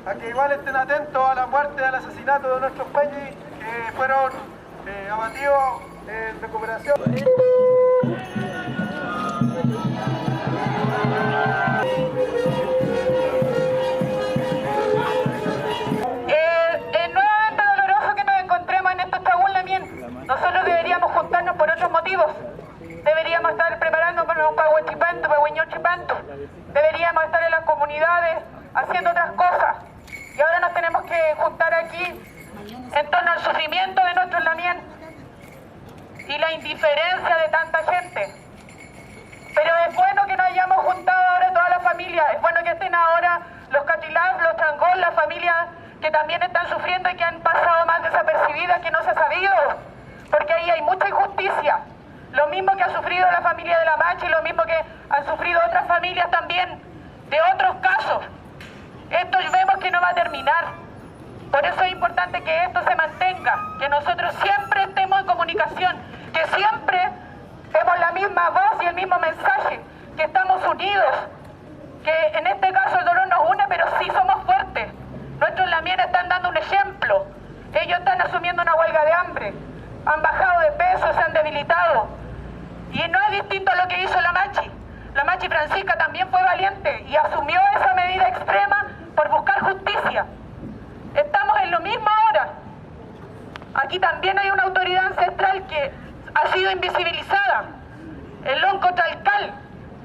a que igual estén atentos a la muerte, al asesinato de nuestros peñis que fueron abatidos en recuperación. Nuevamente doloroso que nos encontremos en estos Tagún Lamien. Nosotros deberíamos juntarnos por otros motivos. Deberíamos estar preparándonos para Huachipanto, para Huiñochipanto. Deberíamos estar en las comunidades haciendo otras cosas. Y ahora nos tenemos que juntar aquí en torno al sufrimiento de nuestros Lamien y la indiferencia de tanta gente. Pero es bueno que nos hayamos juntado ahora toda la familia. Es bueno que estén ahora los Cachilaf, los Changol, las familias que también están sufriendo y que han pasado más desapercibidas, que no se ha sabido. Porque ahí hay mucha injusticia. Lo mismo que ha sufrido la familia de la Machi, y lo mismo que han sufrido otras familias también de otros casos. Esto vemos que no va a terminar. Por eso es importante que esto se mantenga, que nosotros siempre estemos en comunicación, que siempre demos la misma voz y el mismo mensaje, que estamos unidos, que en este caso el dolor nos une, pero sí somos fuertes. Nuestros Lamien están dando un ejemplo. Ellos están asumiendo una huelga de hambre, han bajado de peso, se han debilitado. Y no es distinto a lo que hizo la Machi. La Machi Francisca también fue valiente y asumió esa medida extrema por buscar justicia. Estamos en lo mismo ahora. Aquí también hay una autoridad ancestral que ha sido invisibilizada. El Lonco Chalcal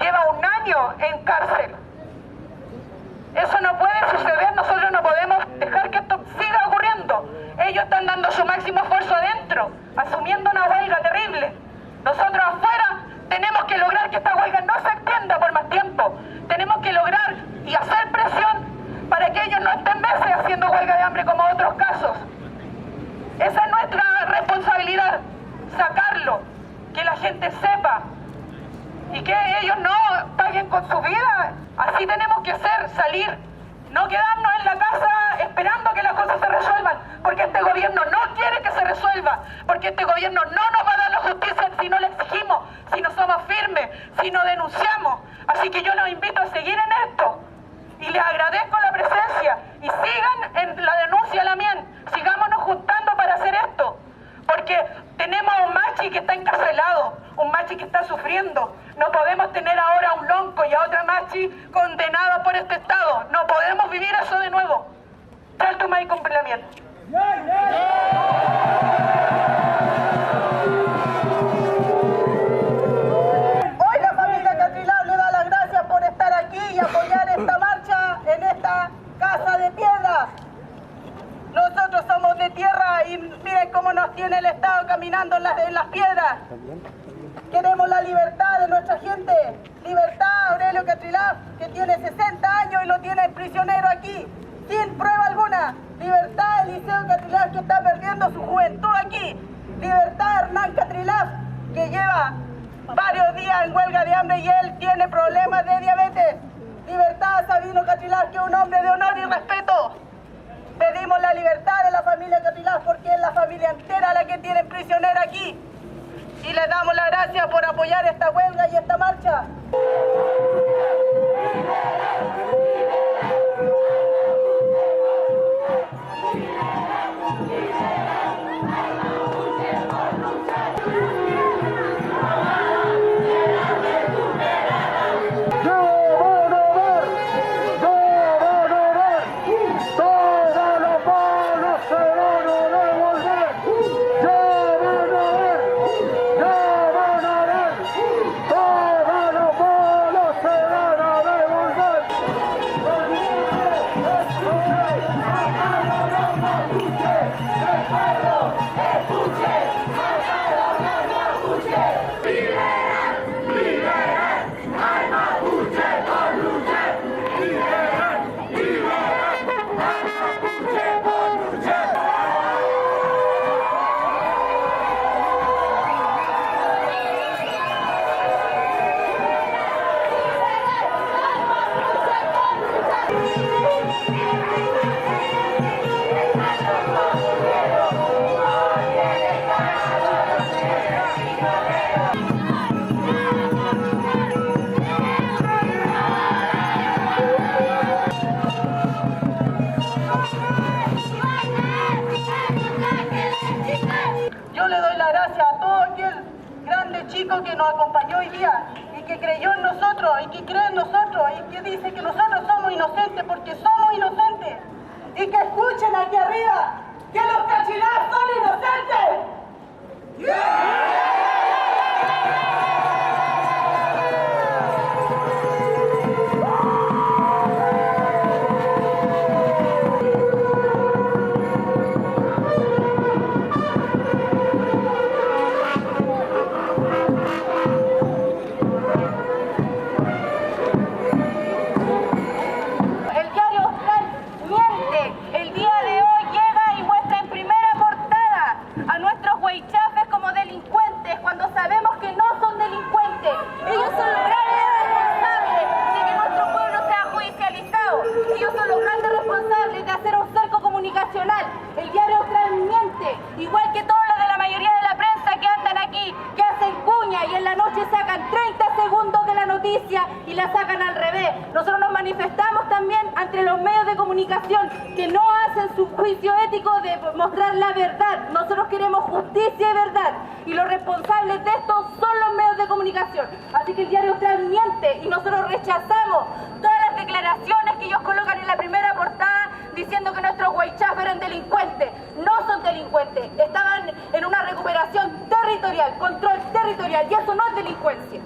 lleva 1 año en cárcel. Eso no puede suceder, nosotros no podemos dejar que esto siga ocurriendo. Ellos están dando su máximo esfuerzo adentro, asumiendo una huelga terrible. Nosotros afuera tenemos que lograr que esta huelga no se extienda por más tiempo. Tenemos que lograr y hacer presión para que ellos no estén meses haciendo huelga de hambre como otros casos. Esa es nuestra responsabilidad, sacarlo, que la gente sepa y que ellos no paguen con su vida. Así tenemos que ser, salir, no quedarnos en la casa esperando que las cosas se resuelvan, porque este gobierno no quiere que se resuelva, porque este gobierno no nos va a dar la justicia si no le exigimos, si no somos firmes, si no denunciamos. Así que yo los invito a seguir en esto y les agradezco la presencia y sigan en la denuncia Lamien, sigámonos juntando para hacer esto, porque tenemos a un Machi que está encarcelado, un Machi que está sufriendo. No podemos tener ahora a un Lonco y a otra Machi condenados por este Estado. No podemos vivir eso de nuevo. Salto más y cumplimiento. Hoy la familia Catrilab le da las gracias por estar aquí y apoyar esta marcha en esta casa de piedra. Nosotros somos de tierra y miren cómo nos tiene el Estado caminando en las piedras. Queremos la libertad de nuestra gente. Libertad a Aurelio Catrilab, que tiene 60 años y lo tienen prisionero aquí, sin prueba alguna. Libertad a Eliseo Catrilab, que está perdiendo su juventud aquí. Libertad a Hernán Catrilab, que lleva varios días en huelga de hambre y él tiene problemas de diabetes. Libertad a Sabino Catrilab, que es un hombre de honor y respeto. Pedimos la libertad de la familia Catrilab porque es la familia entera la que tiene prisionera aquí. Y les damos las gracias por apoyar esta huelga y esta marcha. ¡Vamos! chico que nos acompañó hoy día y que creyó en nosotros y que cree en nosotros y que dice que nosotros somos inocentes porque somos inocentes. Y que escuchen aquí arriba que los Cachilás son inocentes. El diario Austral miente, igual que todos los de la mayoría de la prensa que andan aquí, que hacen cuña y en la noche sacan 30 segundos de la noticia y la sacan al revés. Nosotros nos manifestamos también ante los medios de comunicación que no hacen su juicio ético de mostrar la verdad. Nosotros queremos justicia y verdad y los responsables de esto son los medios de comunicación. Así que el diario Austral miente y nosotros rechazamos todas las declaraciones que ellos colocan en la primera portada diciendo que nuestros huaychafes eran delincuentes. No son delincuentes, estaban en una recuperación territorial, control territorial, y eso no es delincuencia.